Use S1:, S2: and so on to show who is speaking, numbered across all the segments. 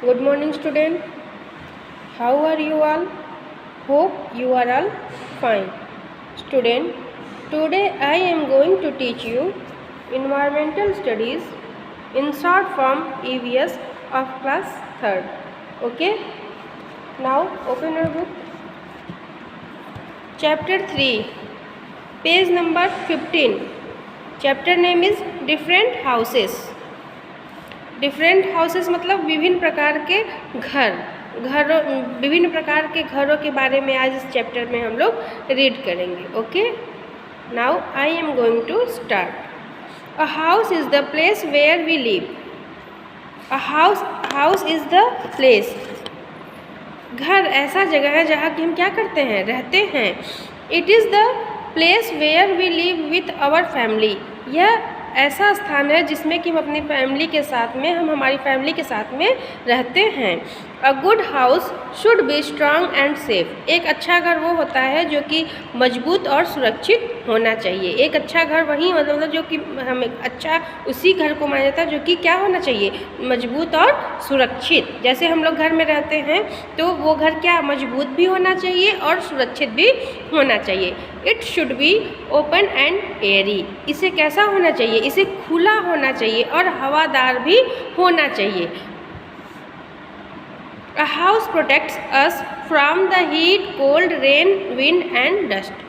S1: Good morning, student. How are you all? Hope you are all fine. Student, today I am going to teach you environmental studies in short form EVS of class 3rd. Okay? Now open your book. Chapter 3, page number 15. Chapter name is Different Houses. Different houses मतलब विभिन्न प्रकार के घरों विभिन्न प्रकार के घरों के बारे में आज इस चैप्टर में हम लोग रीड करेंगे. Okay, now I am going to start. A house is the place where we live. A house is the place. घर ऐसा जगह है जहाँ कि हम क्या करते हैं, रहते हैं. It is the place where we live with our family. यह ऐसा स्थान है जिसमें कि हम अपनी फैमिली के साथ में हमारी फैमिली के साथ में रहते हैं. A good house should be strong and safe. एक अच्छा घर वो होता है जो कि मजबूत और सुरक्षित होना चाहिए. एक अच्छा घर वही मतलब जो कि हमें अच्छा उसी घर को माना जाता है जो कि क्या होना चाहिए, मजबूत और सुरक्षित. जैसे हम लोग घर में रहते हैं तो वो घर क्या मजबूत भी होना चाहिए और सुरक्षित भी होना चाहिए. It should be open and Airy. इसे कैसा होना चाहिए, इसे खुला होना चाहिए और हवादार भी होना चाहिए. A house protects us from the heat, cold, rain, wind and dust.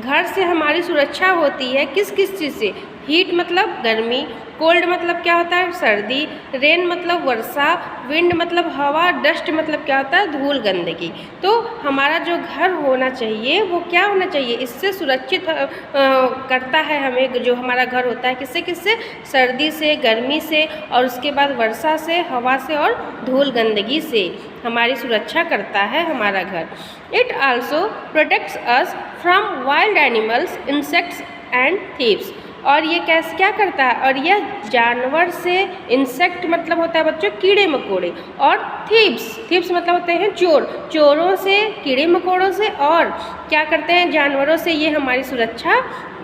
S1: घर से हमारी सुरक्षा होती है किस किस चीज़ से. हीट मतलब गर्मी, कोल्ड मतलब क्या होता है सर्दी, रेन मतलब वर्षा, विंड मतलब हवा, डस्ट मतलब क्या होता है धूल गंदगी. तो हमारा जो घर होना चाहिए वो क्या होना चाहिए, इससे सुरक्षित करता है हमें. जो हमारा घर होता है किससे किससे, सर्दी से, गर्मी से और उसके बाद वर्षा से, हवा से और धूल गंदगी से हमारी सुरक्षा करता है हमारा घर. It also protects us from wild animals, insects and thieves. और ये कैसे क्या करता है, और यह जानवर से, इंसेक्ट मतलब होता है बच्चों कीड़े मकोड़े, और थीव्स मतलब होते हैं चोर, चोरों से, कीड़े मकोड़ों से और क्या करते हैं जानवरों से ये हमारी सुरक्षा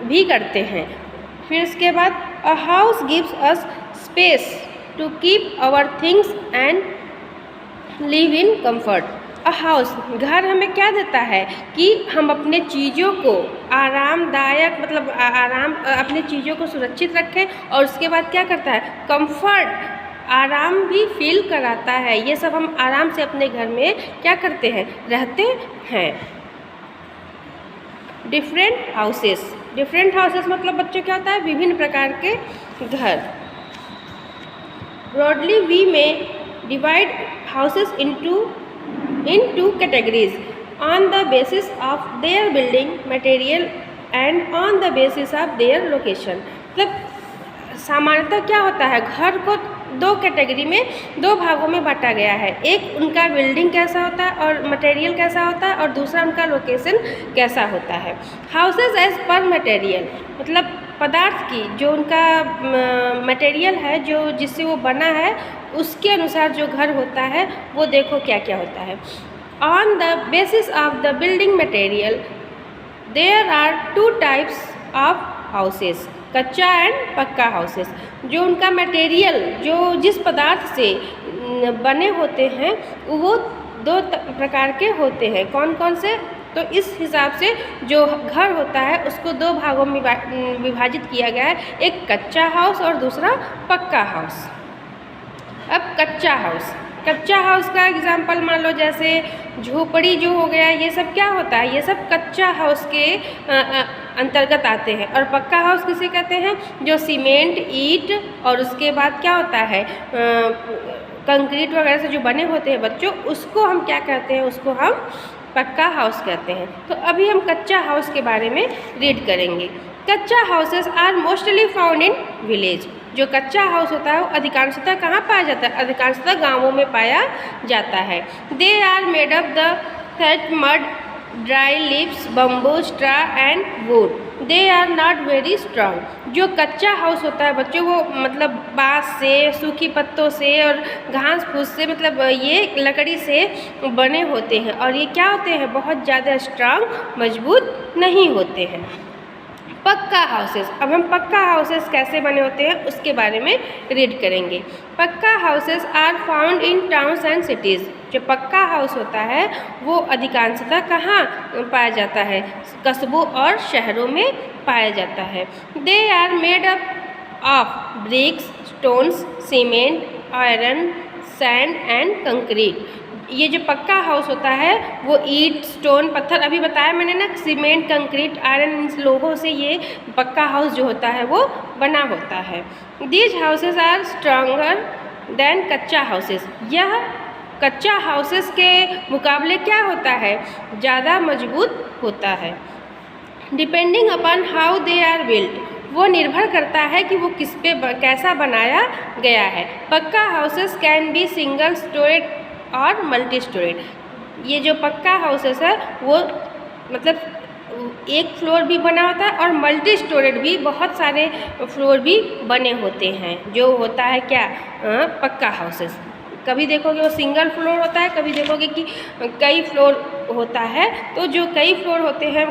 S1: भी करते हैं. फिर इसके बाद a house gives us space to keep our things and live in comfort. A house घर हमें क्या देता है कि हम अपने चीज़ों को आरामदायक मतलब अपने चीज़ों को सुरक्षित रखें और उसके बाद क्या करता है कंफर्ट, आराम भी फील कराता है. ये सब हम आराम से अपने घर में क्या करते हैं, रहते हैं. डिफरेंट हाउसेस मतलब बच्चों क्या होता है विभिन्न प्रकार के घर. ब्रॉडली वी में divide houses into categories on the basis of their building material and on the basis of their location. मतलब सामान्यतः क्या होता है घर को दो कैटेगरी में, दो भागों में बांटा गया है. एक उनका बिल्डिंग कैसा होता है और मटेरियल कैसा होता है और दूसरा उनका लोकेशन कैसा होता है. हाउसेज एज पर मटेरियल मतलब पदार्थ की जो उनका मटेरियल है जो जिससे वो बना है उसके अनुसार जो घर होता है वो देखो क्या क्या होता है. On the basis of the building material there are 2 types of houses, kutcha and pucca houses. जो उनका मटेरियल जो जिस पदार्थ से बने होते हैं वो 2 प्रकार के होते हैं. कौन कौन से, तो इस हिसाब से जो घर होता है उसको 2 भागों में विभाजित किया गया है. एक कच्चा हाउस और दूसरा पक्का हाउस. अब कच्चा हाउस का एग्जाम्पल मान लो जैसे झोपड़ी जो हो गया, ये सब क्या होता है, ये सब कच्चा हाउस के अंतर्गत आते हैं. और पक्का हाउस किसे कहते हैं, जो सीमेंट, ईंट और उसके बाद क्या होता है कंक्रीट वगैरह से जो बने होते हैं बच्चों, उसको हम क्या कहते हैं, उसको हम पक्का हाउस कहते हैं. तो अभी हम कच्चा हाउस के बारे में रीड करेंगे. Kutcha houses are mostly found in village. जो कच्चा हाउस होता है वो अधिकांशतः कहाँ पाया जाता है, अधिकांशतः गांवों में पाया जाता है. They are made of the thatch, mud, dry leaves, bamboo, straw and wood. They are not very strong. जो कच्चा हाउस होता है बच्चों वो मतलब बाँस से, सूखी पत्तों से और घास फूस से मतलब ये लकड़ी से बने होते हैं और ये क्या होते हैं बहुत ज़्यादा स्ट्रांग मजबूत नहीं होते हैं. पक्का हाउसेस। अब हम पक्का हाउसेस कैसे बने होते हैं उसके बारे में रीड करेंगे। Pucca houses are found in towns and cities. जो पक्का हाउस होता है वो अधिकांशतः कहाँ पाया जाता है? कस्बों और शहरों में पाया जाता है। They are made up of bricks, stones, cement, iron, sand and concrete. ये जो पक्का हाउस होता है वो ईंट, स्टोन, पत्थर, अभी बताया मैंने ना, सीमेंट, कंक्रीट, आयरन, इन लोगों से ये पक्का हाउस जो होता है वो बना होता है। These houses are stronger than kutcha houses. यह कच्चा हाउसेस के मुकाबले क्या होता है? ज़्यादा मजबूत होता है। Depending upon how they are built, वो निर्भर करता है कि वो किस पे कैसा बनाया गया है। पक्का houses can be single storeyed और मल्टी स्टोरेड। ये जो पक्का हाउसेस है वो मतलब एक फ्लोर भी बना होता है और मल्टी स्टोरेड भी, बहुत सारे फ्लोर भी बने होते हैं। जो होता है क्या, पक्का हाउसेस। कभी देखोगे वो सिंगल फ्लोर होता है, कभी देखोगे कि कई फ्लोर होता है। तो जो कई फ्लोर होते हैं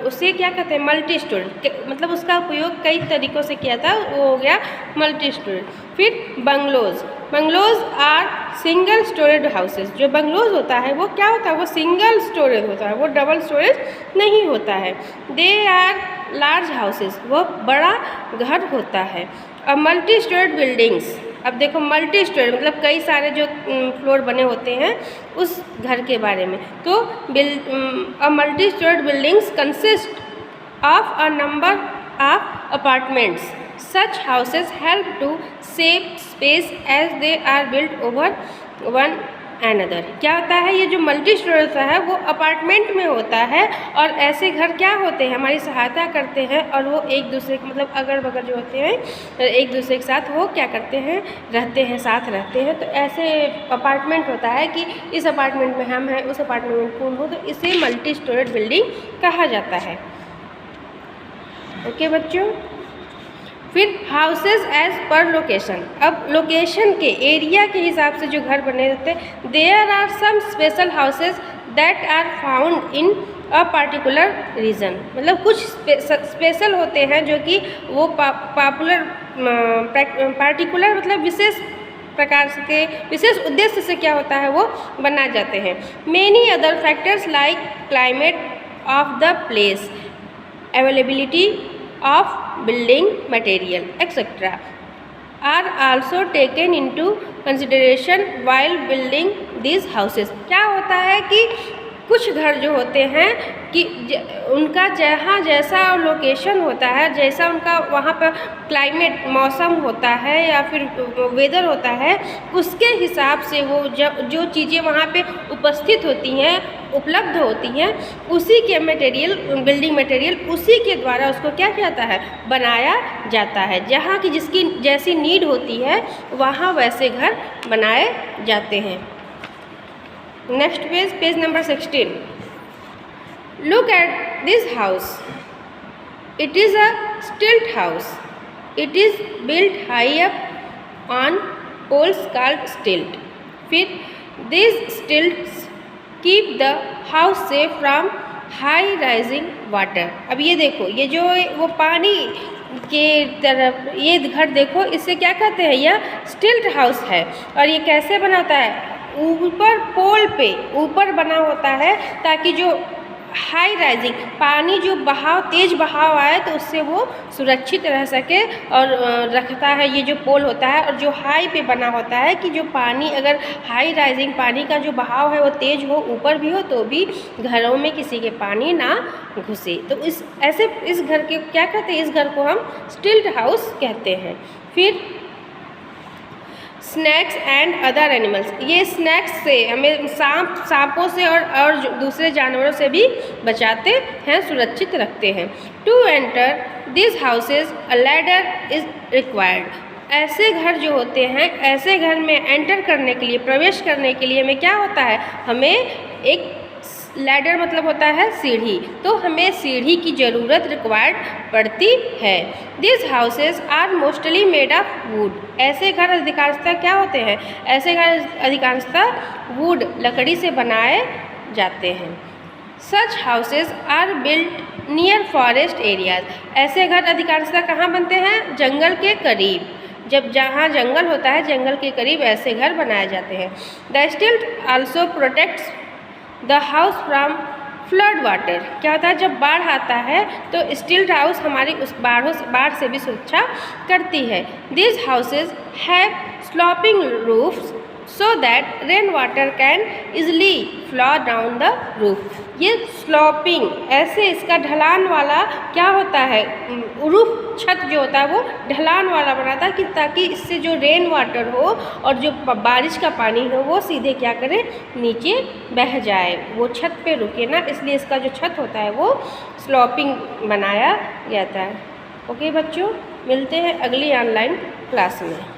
S1: उसे क्या कहते हैं? Multi storage. मतलब उसका उपयोग कई तरीक़ों से किया था, वो हो गया मल्टी स्टोरेज। फिर bungalows. Bungalows are single storage houses. जो बंगलोज होता है वो क्या होता है? वो सिंगल स्टोरेज होता है, वो डबल स्टोरेज नहीं होता है। दे आर लार्ज हाउसेस, वो बड़ा घर होता है। अब मल्टी स्टोरेज बिल्डिंग्स। अब देखो मल्टी स्टोरेज मतलब कई सारे जो फ्लोर बने होते हैं उस घर के बारे में। तो multi storage buildings consist of a number of apartments. Such houses help to save space as they are built over one another। क्या होता है? ये जो मल्टी स्टोरेज होता है वो अपार्टमेंट में होता है और ऐसे घर क्या होते हैं? हमारी सहायता करते हैं और वो एक दूसरे के मतलब अगल बगल जो होते हैं एक दूसरे के साथ वो क्या करते हैं? रहते हैं, साथ रहते हैं। तो ऐसे अपार्टमेंट होता है कि इस अपार्टमेंट में हम हैं, उस अपार्टमेंट में कौन हो, तो इसे मल्टी स्टोरेज बिल्डिंग कहा जाता है। ओके बच्चों। फिर हाउसेज एज पर लोकेशन। अब लोकेशन के, एरिया के हिसाब से जो घर बने रहते हैं। There are some special houses that are found in a particular region. मतलब कुछ स्पेशल होते हैं जो कि वो पार्टिकुलर मतलब विशेष प्रकार के विशेष उद्देश्य से क्या होता है वो बनाए जाते हैं। Many other factors like climate of the place, availability of building material etc. are also taken into consideration while building these houses। क्या होता है कि कुछ घर जो होते हैं कि उनका जहाँ जैसा लोकेशन होता है, जैसा उनका वहाँ पर क्लाइमेट, मौसम होता है या फिर वेदर होता है, उसके हिसाब से वो जो चीज़ें वहाँ पे उपस्थित होती हैं, उपलब्ध होती हैं, उसी के मटेरियल, बिल्डिंग मटेरियल, उसी के द्वारा उसको क्या कहता है? बनाया जाता है। जहाँ की जिसकी जैसी नीड होती है वहाँ वैसे घर बनाए जाते हैं। Next page, page number 16। Look at this house. It is a stilt house. It is built high up on poles called stilt. फिर this stilts keep the house safe from high rising water. अब ये देखो, ये जो वो पानी के तरफ ये घर देखो, इसे क्या कहते हैं? यह स्टिल्ट हाउस है। और ये कैसे बना होता है? ऊपर पोल पे ऊपर बना होता है ताकि जो हाई राइजिंग पानी जो बहाव, तेज़ बहाव आए तो उससे वो सुरक्षित रह सके और रखता है। ये जो पोल होता है और जो हाई पे बना होता है कि जो पानी अगर हाई राइजिंग पानी का जो बहाव है वो तेज़ हो, ऊपर भी हो, तो भी घरों में किसी के पानी ना घुसे। तो इस घर के क्या कहते हैं? इस घर को हम स्टिल्ट हाउस कहते हैं। फिर स्नैक्स एंड अदर एनिमल्स। ये स्नैक्स से हमें सांपों से और दूसरे जानवरों से भी बचाते हैं, सुरक्षित रखते हैं। To enter this houses a ladder is required. ऐसे घर जो होते हैं, ऐसे घर में एंटर करने के लिए, प्रवेश करने के लिए हमें क्या होता है? हमें एक लैडर मतलब होता है सीढ़ी, तो हमें सीढ़ी की ज़रूरत रिक्वायर्ड पड़ती है। This houses are mostly made of wood. ऐसे घर अधिकांशतः क्या होते हैं? ऐसे घर अधिकांशतः वुड, लकड़ी से बनाए जाते हैं। Such houses are built near forest areas. ऐसे घर अधिकांशतः कहाँ बनते हैं? जंगल के करीब। जब जहाँ जंगल होता है, जंगल के करीब ऐसे घर बनाए जाते हैं। द स्टिल्ट also protects the house from flood water. क्या होता है? जब बाढ़ आता है तो स्टिल्ट हाउस हमारी उस बाढ़ से भी सुरक्षा करती है। This houses have sloping roofs so that rain water can easily flow down the roof. ये स्लोपिंग, ऐसे इसका ढलान वाला क्या होता है? रूफ, छत जो होता है वो ढलान वाला बनाता है कि ताकि इससे जो रेन वाटर हो और जो बारिश का पानी हो वो सीधे क्या करे? नीचे बह जाए, वो छत पे रुके ना, इसलिए इसका जो छत होता है वो स्लोपिंग बनाया जाता है। ओके बच्चों, मिलते हैं अगली ऑनलाइन क्लास में।